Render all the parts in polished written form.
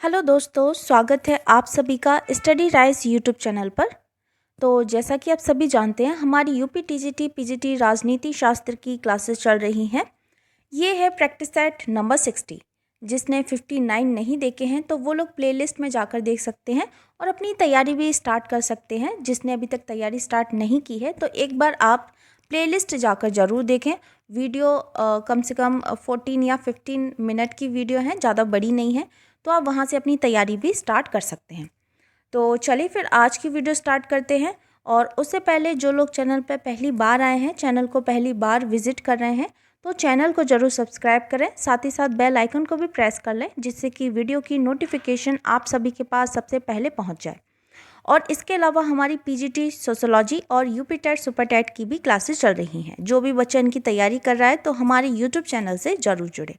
Hello दोस्तों, स्वागत है आप सभी का स्टडी राइज यूट्यूब चैनल पर। तो जैसा कि आप सभी जानते हैं, हमारी यूपी टीजीटी पीजीटी राजनीति शास्त्र की क्लासेस चल रही हैं। ये है प्रैक्टिस सेट नंबर 60। जिसने 59 नहीं देखे हैं तो वो लोग प्लेलिस्ट में जाकर देख सकते हैं और अपनी तैयारी भी स्टार्ट कर सकते हैं। जिसने अभी तक तैयारी स्टार्ट नहीं की है तो एक बार आप प्लेलिस्ट जाकर ज़रूर देखें। वीडियो कम से कम 14 या 15 मिनट की वीडियो है, ज़्यादा बड़ी नहीं है, तो आप वहाँ से अपनी तैयारी भी स्टार्ट कर सकते हैं। तो चलिए फिर आज की वीडियो स्टार्ट करते हैं। और उससे पहले जो लोग चैनल पर पहली बार आए हैं, चैनल को पहली बार विजिट कर रहे हैं, तो चैनल को ज़रूर सब्सक्राइब करें, साथ ही साथ बेल आइकन को भी प्रेस कर लें, जिससे कि वीडियो की नोटिफिकेशन आप सभी के पास सबसे पहले पहुंच जाए। और इसके अलावा हमारी पीजीटी सोशियोलॉजी और यूपी टेट सुपर टेट की भी क्लासेस चल रही हैं। जो भी बच्चा इनकी तैयारी कर रहा है तो हमारे यूट्यूब चैनल से ज़रूर जुड़े।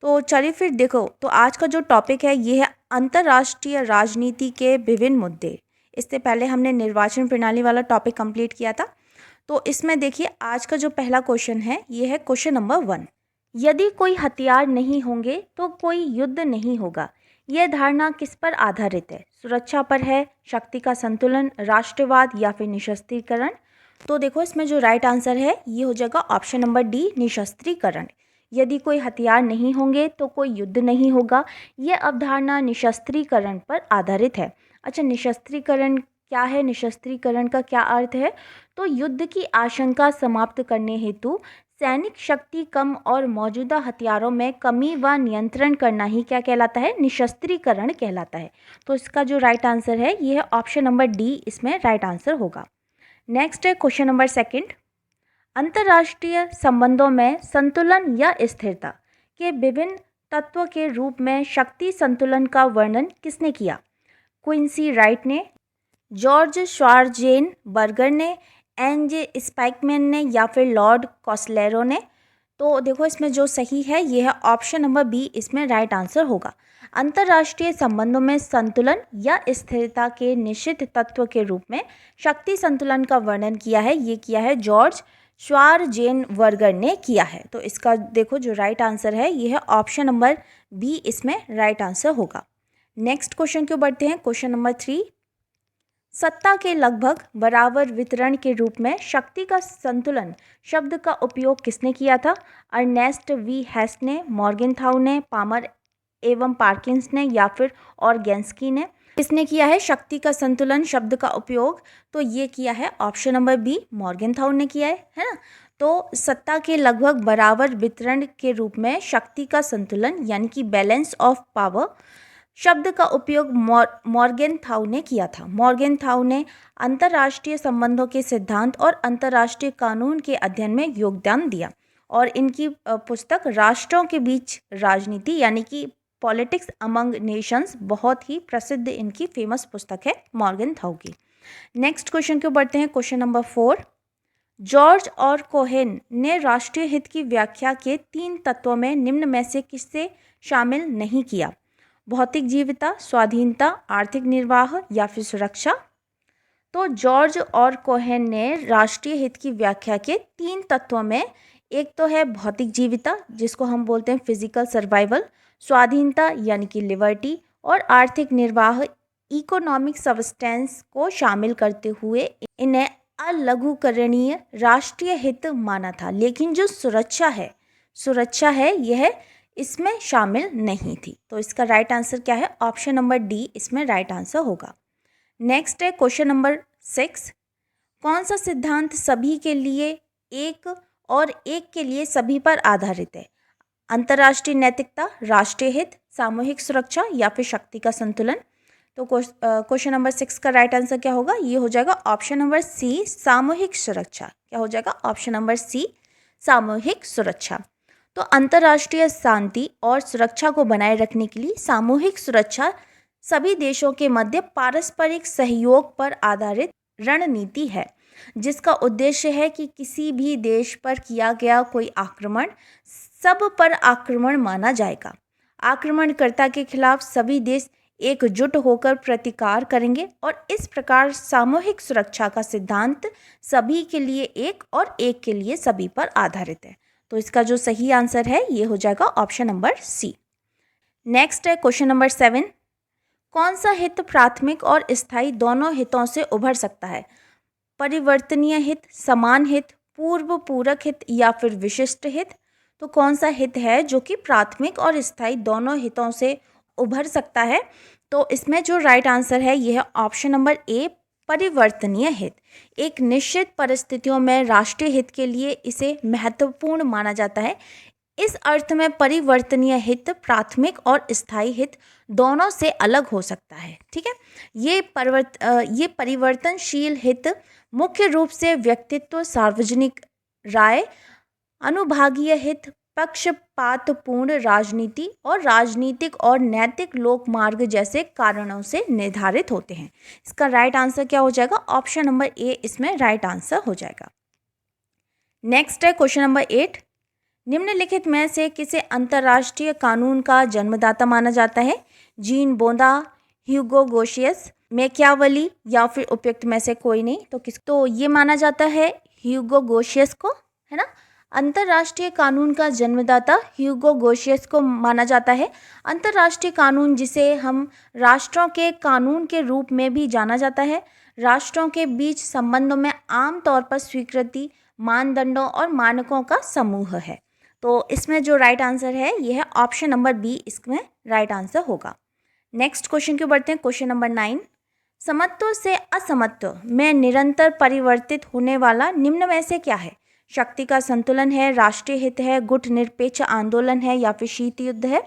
तो चलिए फिर देखो, तो आज का जो टॉपिक है ये है अंतर्राष्ट्रीय राजनीति के विभिन्न मुद्दे। इससे पहले हमने निर्वाचन प्रणाली वाला टॉपिक कंप्लीट किया था। तो इसमें देखिए, आज का जो पहला क्वेश्चन है ये है क्वेश्चन नंबर 1। यदि कोई हथियार नहीं होंगे तो कोई युद्ध नहीं होगा। यह धारणा किस पर आधारित है? सुरक्षा पर है, शक्ति का संतुलन, राष्ट्रवाद या फिर निशस्त्रीकरण? तो देखो, इसमें जो राइट आंसर है ये हो जाएगा ऑप्शन नंबर डी, निशस्त्रीकरण। यदि कोई हथियार नहीं होंगे तो कोई युद्ध नहीं होगा। यह अवधारणा निशस्त्रीकरण पर आधारित है। अच्छा, निशस्त्रीकरण क्या है? निशस्त्रीकरण का क्या अर्थ है? तो युद्ध की आशंका समाप्त करने हेतु सैनिक शक्ति कम और मौजूदा हथियारों में कमी व नियंत्रण करना ही क्या कहलाता है? निशस्त्रीकरण कहलाता है। तो इसका जो राइट आंसर है ये है ऑप्शन नंबर डी, इसमें राइट आंसर होगा। नेक्स्ट है क्वेश्चन नंबर 2। अंतर्राष्ट्रीय संबंधों में संतुलन या स्थिरता के विभिन्न तत्व के रूप में शक्ति संतुलन का वर्णन किसने किया? क्विंसी राइट ने, जॉर्ज श्वार्ज़ेनबर्गर ने, एन.जे. स्पाइकमैन ने या फिर लॉर्ड कॉस्लेरो ने? तो देखो, इसमें जो सही है ये है ऑप्शन नंबर बी, इसमें राइट आंसर होगा। अंतर्राष्ट्रीय संबंधों में संतुलन या स्थिरता के निश्चित तत्व के रूप में शक्ति संतुलन का वर्णन किया है, ये किया है जॉर्ज श्वार्ज़ेनबर्गर ने किया है। तो इसका देखो जो राइट आंसर है ये है ऑप्शन नंबर बी, इसमें राइट आंसर होगा। नेक्स्ट क्वेश्चन क्यों बढ़ते हैं, क्वेश्चन नंबर 3। सत्ता के लगभग बराबर वितरण के रूप में शक्ति का संतुलन शब्द का उपयोग किसने किया था? अर्नेस्ट वी हेस्ट ने, मॉर्गेनथाउ ने, पामर एवं पार्किंस ने या फिर ऑर्गेन्स्की ने? किसने किया है शक्ति का संतुलन शब्द का उपयोग? तो ये किया है ऑप्शन नंबर बी, मॉर्गेनथाउ ने किया है ना। तो सत्ता के लगभग बराबर वितरण के रूप में शक्ति का संतुलन यानी कि बैलेंस ऑफ पावर शब्द का उपयोग मॉर्गेनथाउ ने किया था। मॉर्गेनथाउ ने अंतर्राष्ट्रीय संबंधों के सिद्धांत और अंतर्राष्ट्रीय कानून के अध्ययन में योगदान दिया। और इनकी पुस्तक राष्ट्रों के बीच राजनीति यानी कि पॉलिटिक्स अमंग नेशंस बहुत ही प्रसिद्ध इनकी फेमस पुस्तक है मॉर्गेनथाउ की। नेक्स्ट क्वेश्चन क्यों बढ़ते हैं, क्वेश्चन नंबर 4। जॉर्ज और कोहेन ने राष्ट्रीय हित की व्याख्या के 3 तत्वों में निम्न में से किससे शामिल नहीं किया? भौतिक जीविता, स्वाधीनता, आर्थिक निर्वाह या फिर सुरक्षा? तो जॉर्ज और कोहेन ने राष्ट्रीय हित की व्याख्या के 3 तत्वों में एक तो है भौतिक जीविता, जिसको हम बोलते हैं फिजिकल सर्वाइवल, स्वाधीनता यानी कि लिबर्टी, और आर्थिक निर्वाह इकोनॉमिक सब्सटेंस को शामिल करते हुए इन्हें अलघुकरणीय राष्ट्रीय हित माना था। लेकिन जो सुरक्षा है यह इसमें शामिल नहीं थी। तो इसका राइट आंसर क्या है? ऑप्शन नंबर डी, इसमें राइट आंसर होगा। नेक्स्ट है क्वेश्चन नंबर 6। कौन सा सिद्धांत सभी के लिए एक और एक के लिए सभी पर आधारित है? अंतर्राष्ट्रीय नैतिकता, राष्ट्रीय हित, सामूहिक सुरक्षा या फिर शक्ति का संतुलन? तो क्वेश्चन नंबर 6 का राइट आंसर क्या होगा? ये हो जाएगा ऑप्शन नंबर सी, सामूहिक सुरक्षा। क्या हो जाएगा? ऑप्शन नंबर सी, सामूहिक सुरक्षा। तो अंतर्राष्ट्रीय शांति और सुरक्षा को बनाए रखने के लिए सामूहिक सुरक्षा सभी देशों के मध्य पारस्परिक सहयोग पर आधारित रणनीति है, जिसका उद्देश्य है कि किसी भी देश पर किया गया कोई आक्रमण सब पर आक्रमण माना जाएगा। आक्रमणकर्ता के खिलाफ सभी देश एकजुट होकर प्रतिकार करेंगे और इस प्रकार सामूहिक सुरक्षा का सिद्धांत सभी के लिए एक और एक के लिए सभी पर आधारित है। तो इसका जो सही आंसर है ये हो जाएगा ऑप्शन नंबर सी। नेक्स्ट है क्वेश्चन नंबर 7। कौन सा हित प्राथमिक और स्थायी दोनों हितों से उभर सकता है? परिवर्तनीय हित, समान हित, पूर्व पूरक हित या फिर विशिष्ट हित? तो कौन सा हित है जो कि प्राथमिक और स्थायी दोनों हितों से उभर सकता है? तो इसमें जो राइट आंसर है यह है ऑप्शन नंबर ए, परिवर्तनीय हित। एक निश्चित परिस्थितियों में राष्ट्रीय हित के लिए इसे महत्वपूर्ण माना जाता है। इस अर्थ में परिवर्तनीय हित प्राथमिक और स्थायी हित दोनों से अलग हो सकता है। ठीक है, ये परिवर्तनशील हित मुख्य रूप से व्यक्तित्व, सार्वजनिक राय, अनुभागीय हित, पक्षपातपूर्ण राजनीति और राजनीतिक और नैतिक लोकमार्ग जैसे कारणों से निर्धारित होते हैं। इसका राइट आंसर क्या हो जाएगा? ऑप्शन नंबर ए इसमें राइट आंसर हो जाएगा। नेक्स्ट है क्वेश्चन नंबर 8। निम्नलिखित में से किसे अंतर्राष्ट्रीय कानून का जन्मदाता माना जाता है? जीन बोंदा, ह्यूगो गोशियस, मैकियावेली या फिर उपयुक्त में से कोई नहीं? तो ये माना जाता है ह्यूगो गोशियस को, है ना। अंतर्राष्ट्रीय कानून का जन्मदाता ह्यूगो गोशियस को माना जाता है। अंतर्राष्ट्रीय कानून, जिसे हम राष्ट्रों के कानून के रूप में भी जाना जाता है, राष्ट्रों के बीच संबंधों में आमतौर पर स्वीकृति, मानदंडों और मानकों का समूह है। तो इसमें जो राइट आंसर है यह है ऑप्शन नंबर बी, इसमें राइट आंसर होगा। नेक्स्ट क्वेश्चन की बढ़ते हैं, क्वेश्चन नंबर 9। समत्व से असमत्व में निरंतर परिवर्तित होने वाला निम्न में से क्या है? शक्ति का संतुलन है, राष्ट्रीय हित है, गुट निरपेक्ष आंदोलन है या फिर शीत युद्ध है?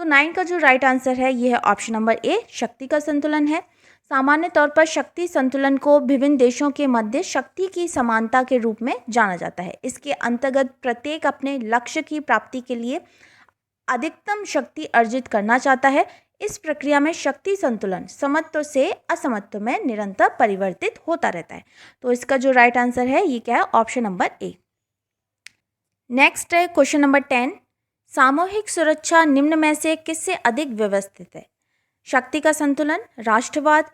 तो 9 का जो राइट आंसर है यह है ऑप्शन नंबर ए, शक्ति का संतुलन है। सामान्य तौर पर शक्ति संतुलन को विभिन्न देशों के मध्य शक्ति की समानता के रूप में जाना जाता है। इसके अंतर्गत प्रत्येक अपने लक्ष्य की प्राप्ति के लिए अधिकतम शक्ति अर्जित करना चाहता है। इस प्रक्रिया में शक्ति संतुलन समत्व से असमत्व में निरंतर परिवर्तित होता रहता है। तो इसका जो राइट आंसर है ये क्या है? Option number A. नेक्स्ट है क्वेश्चन नंबर 10। सामूहिक सुरक्षा निम्न में से किससे अधिक व्यवस्थित है? शक्ति का संतुलन, राष्ट्रवाद,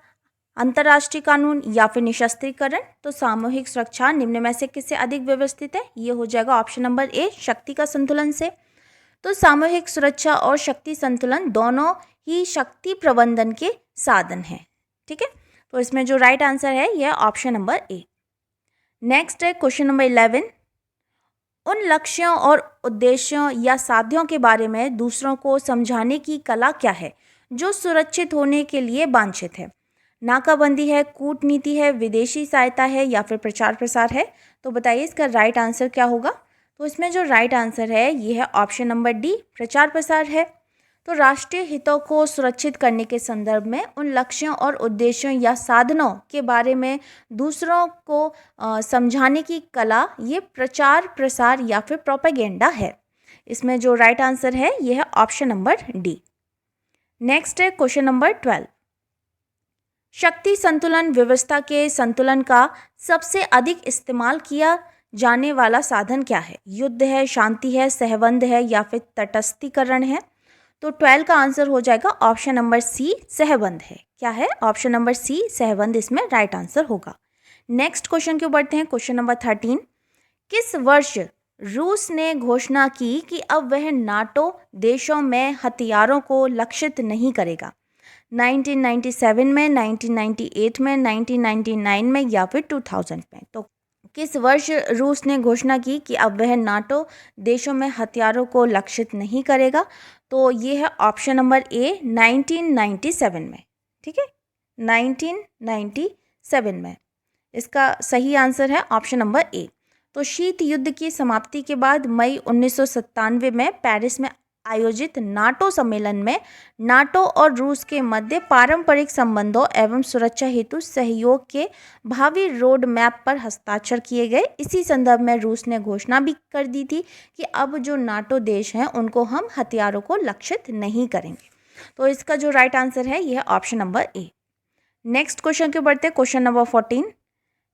अंतर्राष्ट्रीय कानून या फिर निशस्त्रीकरण? तो सामूहिक सुरक्षा निम्न में से किससे अधिक व्यवस्थित है? ये हो जाएगा ऑप्शन नंबर ए, शक्ति का संतुलन से। तो सामूहिक सुरक्षा और शक्ति संतुलन दोनों ही शक्ति प्रबंधन के साधन हैं। ठीक है, तो इसमें जो राइट आंसर है यह ऑप्शन नंबर ए। नेक्स्ट है क्वेश्चन नंबर 11। उन लक्ष्यों और उद्देश्यों या साध्यों के बारे में दूसरों को समझाने की कला क्या है जो सुरक्षित होने के लिए वांछित है? नाकाबंदी है, कूटनीति है, विदेशी सहायता है या फिर प्रचार प्रसार है? तो बताइए इसका राइट आंसर क्या होगा? तो इसमें जो राइट आंसर है ये है ऑप्शन नंबर डी, प्रचार प्रसार है। तो राष्ट्रीय हितों को सुरक्षित करने के संदर्भ में उन लक्ष्यों और उद्देश्यों या साधनों के बारे में दूसरों को समझाने की कला, ये प्रचार प्रसार या फिर प्रोपेगेंडा है। इसमें जो राइट आंसर है यह है ऑप्शन नंबर डी। नेक्स्ट है क्वेश्चन नंबर 12। शक्ति संतुलन व्यवस्था के संतुलन का सबसे अधिक इस्तेमाल किया जाने वाला साधन क्या है? युद्ध है, शांति है, सहबंध है या फिर तटस्थीकरण है? तो 12 का आंसर हो जाएगा ऑप्शन नंबर सी, सहबंध है। क्या है? ऑप्शन नंबर सी, सहबंध इसमें राइट आंसर होगा। नेक्स्ट क्वेश्चन क्यों बढ़ते हैं, क्वेश्चन नंबर 13। किस वर्ष रूस ने घोषणा की कि अब वह नाटो देशों में हथियारों को लक्षित नहीं करेगा? 1997 में, 1998 में, 1999 में या फिर 2000 में? तो किस वर्ष रूस ने घोषणा की कि अब वह नाटो देशों में हथियारों को लक्षित नहीं करेगा? तो ये है ऑप्शन नंबर ए, 1997 में। ठीक है, 1997 में इसका सही आंसर है ऑप्शन नंबर ए। तो शीत युद्ध की समाप्ति के बाद मई 1997 में पेरिस में आयोजित नाटो सम्मेलन में नाटो और रूस के मध्य पारंपरिक संबंधों एवं सुरक्षा हेतु सहयोग के भावी रोड मैप पर हस्ताक्षर किए गए। इसी संदर्भ में रूस ने घोषणा भी कर दी थी कि अब जो नाटो देश हैं उनको हम हथियारों को लक्षित नहीं करेंगे। तो इसका जो राइट आंसर है यह option number A. Next question के बढ़ते हैं, क्वेश्चन नंबर 14।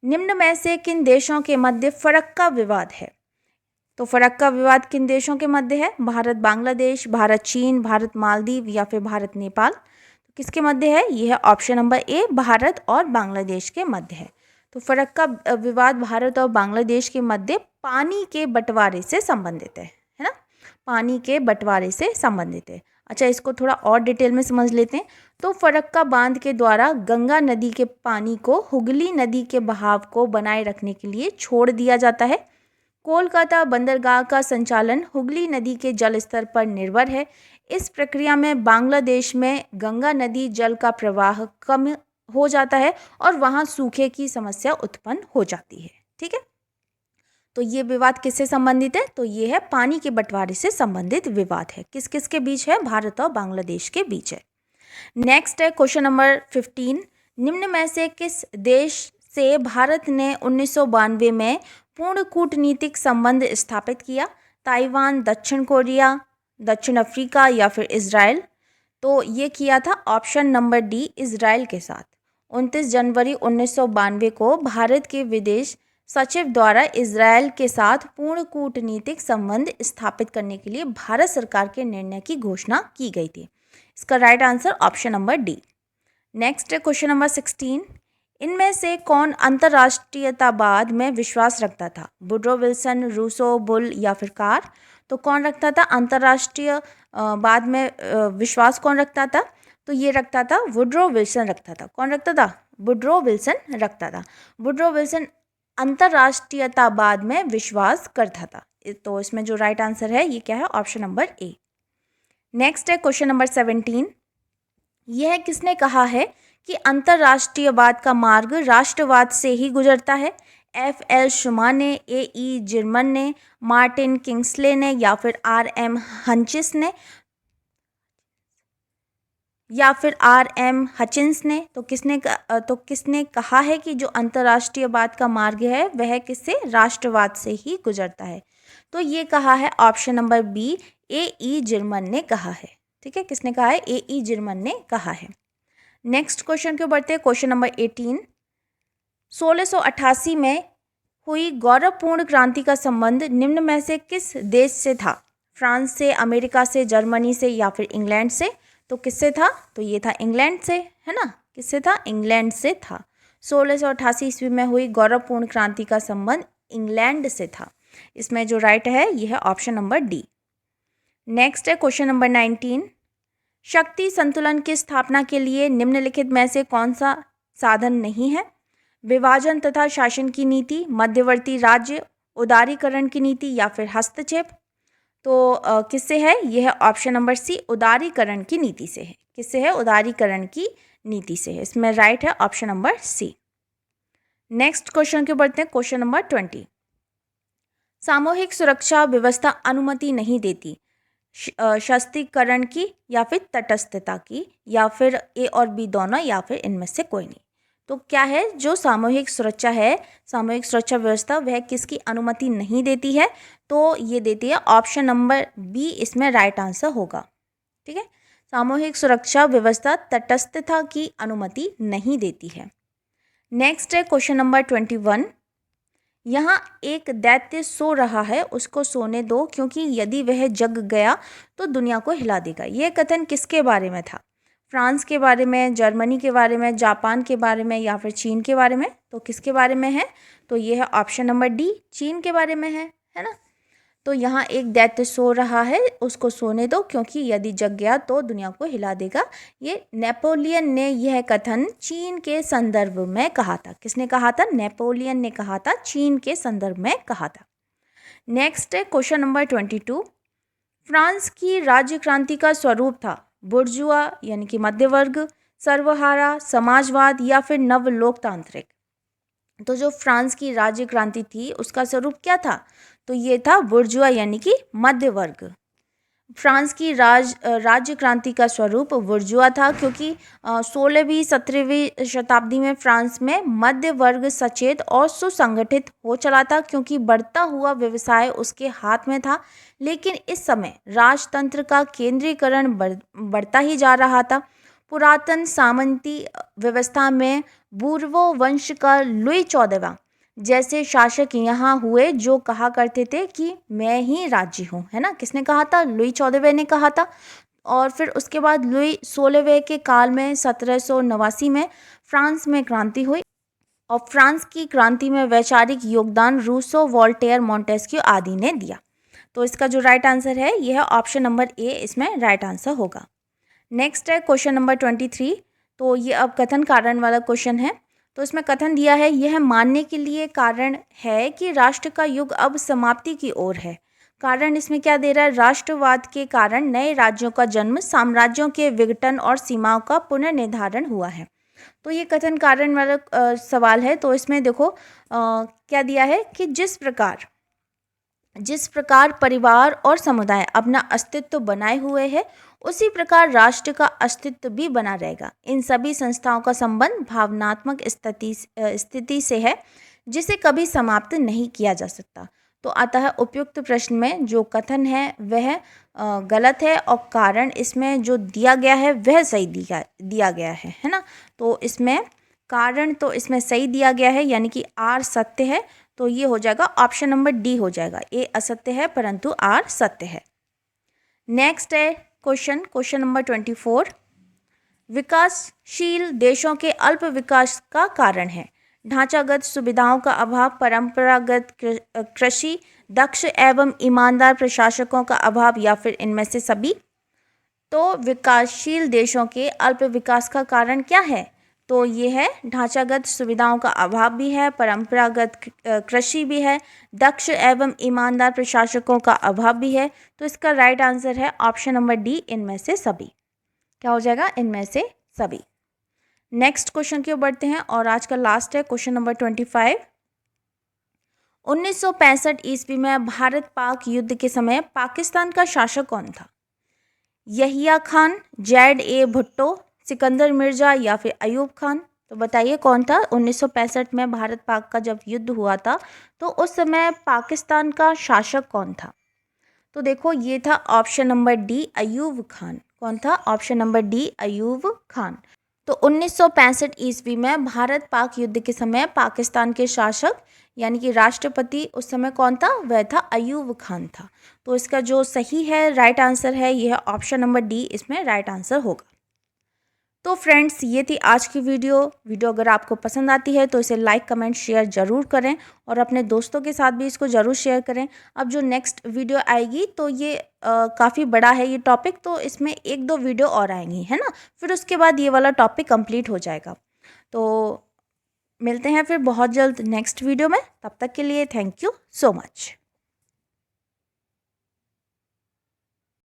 निम्न में से किन देशों के मध्य फरक्का विवाद है? तो फरक्का विवाद किन देशों के मध्य है? भारत बांग्लादेश, भारत चीन, भारत मालदीव या फिर भारत नेपाल? तो किसके मध्य है? यह है ऑप्शन नंबर ए, भारत और बांग्लादेश के मध्य है। तो फरक्का विवाद भारत और बांग्लादेश के मध्य पानी के बंटवारे से संबंधित है ना? पानी के बंटवारे से संबंधित है। अच्छा, इसको थोड़ा और डिटेल में समझ लेते हैं। तो फरक्का बांध के द्वारा गंगा नदी के पानी को हुगली नदी के बहाव को बनाए रखने के लिए छोड़ दिया जाता है। कोलकाता बंदरगाह का संचालन हुगली नदी के जल स्तर पर निर्भर है। इस प्रक्रिया में बांग्लादेश में गंगा नदी जल का प्रवाह कम हो जाता है और वहाँ सूखे की समस्या उत्पन्न हो जाती है। ठीक है, तो ये विवाद किससे संबंधित है? तो ये है पानी के बंटवारे से संबंधित विवाद है। किस किस के बीच है? भारत और बांग्लादेश के बीच है। नेक्स्ट है क्वेश्चन नंबर 15। निम्न में से किस देश से भारत ने 1992 में पूर्ण कूटनीतिक संबंध स्थापित किया? ताइवान, दक्षिण कोरिया, दक्षिण अफ्रीका या फिर इजराइल? तो ये किया था ऑप्शन नंबर डी, इजराइल के साथ। 29 जनवरी 1992 को भारत के विदेश सचिव द्वारा इजराइल के साथ पूर्ण कूटनीतिक संबंध स्थापित करने के लिए भारत सरकार के निर्णय की घोषणा की गई थी। इसका right answer option number D. Next question number 16। इनमें से कौन अंतर्राष्ट्रीयतावाद में विश्वास रखता था? वुड्रो विल्सन, रूसो, बुल या फिर कार? तो कौन रखता था अंतर्राष्ट्रीयवाद में विश्वास? कौन रखता था? तो ये रखता था वुड्रो विल्सन रखता था। कौन रखता था? वुड्रो विल्सन रखता था। वुड्रो विल्सन अंतर्राष्ट्रीयतावाद में विश्वास करता था। तो इसमें जो राइट आंसर है ये क्या है? Option number A. नेक्स्ट है क्वेश्चन नंबर 17। यह किसने कहा है कि अंतर्राष्ट्रीयवाद का मार्ग राष्ट्रवाद से ही गुजरता है? F.L. शुमा ने, A.E. जिरमन ने, मार्टिन किंग्सले ने या फिर R.M. हंचिस ने या फिर R.M. हचिंस ने? तो किसने कहा है कि जो अंतर्राष्ट्रीयवाद का मार्ग है वह किससे? राष्ट्रवाद से ही गुजरता है। तो ये कहा है ऑप्शन नंबर बी, A.E. जिरमन ने कहा है। ठीक है, किसने कहा है? A.E. जिरमन ने कहा है। नेक्स्ट क्वेश्चन क्यों बढ़ते हैं? Question number 18। 1688 में हुई गौरवपूर्ण क्रांति का संबंध निम्न में से किस देश से था? फ्रांस से, अमेरिका से, जर्मनी से या फिर इंग्लैंड से? तो किससे था? तो ये था इंग्लैंड से, है ना। किससे था? इंग्लैंड से था। 1688 ईस्वी में हुई गौरवपूर्ण क्रांति का संबंध इंग्लैंड से था। इसमें जो राइट है ये है ऑप्शन नंबर डी। नेक्स्ट है क्वेश्चन नंबर 19। शक्ति संतुलन की स्थापना के लिए निम्नलिखित में से कौन सा साधन नहीं है? विभाजन तथा शासन की नीति, मध्यवर्ती राज्य, उदारीकरण की नीति या फिर हस्तक्षेप? तो किससे है? यह है ऑप्शन नंबर सी, उदारीकरण की नीति से है। किससे है? उदारीकरण की नीति से है। इसमें राइट है option number C. Next question के बढ़ते हैं क्वेश्चन नंबर 20। सामूहिक सुरक्षा व्यवस्था अनुमति नहीं देती शस्त्रीकरण की या फिर तटस्थता की, या फिर ए और बी दोनों, या फिर इनमें से कोई नहीं? तो क्या है? जो सामूहिक सुरक्षा है, सामूहिक सुरक्षा व्यवस्था, वह किसकी अनुमति नहीं देती है? तो ये देती है ऑप्शन नंबर बी, इसमें राइट आंसर होगा। ठीक है, सामूहिक सुरक्षा व्यवस्था तटस्थता की अनुमति नहीं देती है। नेक्स्ट है क्वेश्चन नंबर 21। यहाँ एक दैत्य सो रहा है, उसको सोने दो क्योंकि यदि वह जग गया तो दुनिया को हिला देगा। यह कथन किसके बारे में था? फ्रांस के बारे में, जर्मनी के बारे में, जापान के बारे में या फिर चीन के बारे में? तो किसके बारे में है? तो ये है ऑप्शन नंबर डी, चीन के बारे में है ना। तो यहाँ एक दैत्य सो रहा है, उसको सोने दो क्योंकि यदि जग गया तो दुनिया को हिला देगा। ये नेपोलियन ने यह कथन चीन के संदर्भ में कहा था। किसने कहा था? नेपोलियन ने कहा था, चीन के संदर्भ में कहा था। नेक्स्ट है क्वेश्चन नंबर 22। फ्रांस की राज्य क्रांति का स्वरूप था बुर्जुआ यानी कि मध्य वर्ग, सर्वहारा, समाजवाद या फिर नव लोकतांत्रिक? तो जो फ्रांस की राज्य क्रांति थी उसका स्वरूप क्या था? तो ये था बुर्जुआ यानी कि मध्य वर्ग। फ्रांस की राज्य क्रांति का स्वरूप बुर्जुआ था क्योंकि 16वीं 17वीं शताब्दी में फ्रांस में मध्य वर्ग सचेत और सुसंगठित हो चला था क्योंकि बढ़ता हुआ व्यवसाय उसके हाथ में था। लेकिन इस समय राजतंत्र का केंद्रीकरण बढ़ता ही जा रहा था। पुरातन सामंती व्यवस्था में बूर्बो वंश का लुई 14वां जैसे शासक यहाँ हुए जो कहा करते थे कि मैं ही राज्य हूँ, है ना। किसने कहा था? लुई 14वें ने कहा था। और फिर उसके बाद लुई 16वें के काल में 1789 में फ्रांस में क्रांति हुई और फ्रांस की क्रांति में वैचारिक योगदान रूसो, वोल्टेयर, मोंटेस्क्यू आदि ने दिया। तो इसका जो राइट आंसर है ये है ऑप्शन नंबर ए, इसमें राइट आंसर होगा। नेक्स्ट है क्वेश्चन नंबर 23। तो ये अब कथन कारण वाला क्वेश्चन है। तो इसमें कथन दिया है, यह मानने के लिए कारण है कि राष्ट्र का युग अब समाप्ति की ओर है। कारण इसमें क्या दे रहा है, राष्ट्रवाद के कारण नए राज्यों का जन्म, साम्राज्यों के विघटन और सीमाओं का पुनर्निर्धारण हुआ है। तो ये कथन कारण वाला सवाल है। तो इसमें देखो क्या दिया है कि जिस प्रकार परिवार और समुदाय अपना अस्तित्व बनाए हुए है, उसी प्रकार राष्ट्र का अस्तित्व भी बना रहेगा। इन सभी संस्थाओं का संबंध भावनात्मक स्थिति से है, जिसे कभी समाप्त नहीं किया जा सकता। तो आता है उपयुक्त प्रश्न में जो कथन है वह गलत है और कारण इसमें जो दिया गया है वह सही दिया गया है ना। तो इसमें कारण तो इसमें सही दिया गया है, यानी कि आर सत्य है। तो ये हो जाएगा ऑप्शन नंबर डी हो जाएगा। ए असत्य है परंतु आर सत्य है। नेक्स्ट है क्वेश्चन नंबर 24। विकासशील देशों के अल्प विकास का कारण है ढांचागत सुविधाओं का अभाव, परंपरागत कृषि, दक्ष एवं ईमानदार प्रशासकों का अभाव, या फिर इनमें से सभी। तो विकासशील देशों के अल्प विकास का कारण क्या है, तो ये है ढांचागत सुविधाओं का अभाव भी है, परंपरागत कृषि भी है, दक्ष एवं ईमानदार प्रशासकों का अभाव भी है। तो इसका राइट आंसर है ऑप्शन नंबर डी, इनमें से सभी। क्या हो जाएगा, इनमें से सभी। नेक्स्ट क्वेश्चन की ओर बढ़ते हैं और आज का लास्ट है क्वेश्चन नंबर 25। 1965 ईस्वी में भारत पाक युद्ध के समय पाकिस्तान का शासक कौन था? यहिया खान, Z.A. भुट्टो, सिकंदर मिर्जा, या फिर अयूब खान। तो बताइए कौन था? 1965 में भारत पाक का जब युद्ध हुआ था तो उस समय पाकिस्तान का शासक कौन था? तो देखो ये था option number D, Ayub Khan. कौन था? Option number D, Ayub Khan. तो 1965 ईस्वी में भारत पाक युद्ध के समय पाकिस्तान के शासक यानी कि राष्ट्रपति उस समय कौन था? वह था अयूब खान था। तो इसका जो सही है राइट आंसर है यह है ऑप्शन नंबर डी, इसमें राइट आंसर होगा। तो फ्रेंड्स ये थी आज की वीडियो अगर आपको पसंद आती है तो इसे लाइक कमेंट शेयर ज़रूर करें और अपने दोस्तों के साथ भी इसको ज़रूर शेयर करें। अब जो नेक्स्ट वीडियो आएगी तो ये काफ़ी बड़ा है ये टॉपिक, तो इसमें 1-2 वीडियो और आएंगी, है ना। फिर उसके बाद ये वाला टॉपिक कंप्लीट हो जाएगा। तो मिलते हैं फिर बहुत जल्द नेक्स्ट वीडियो में। तब तक के लिए थैंक यू सो मच।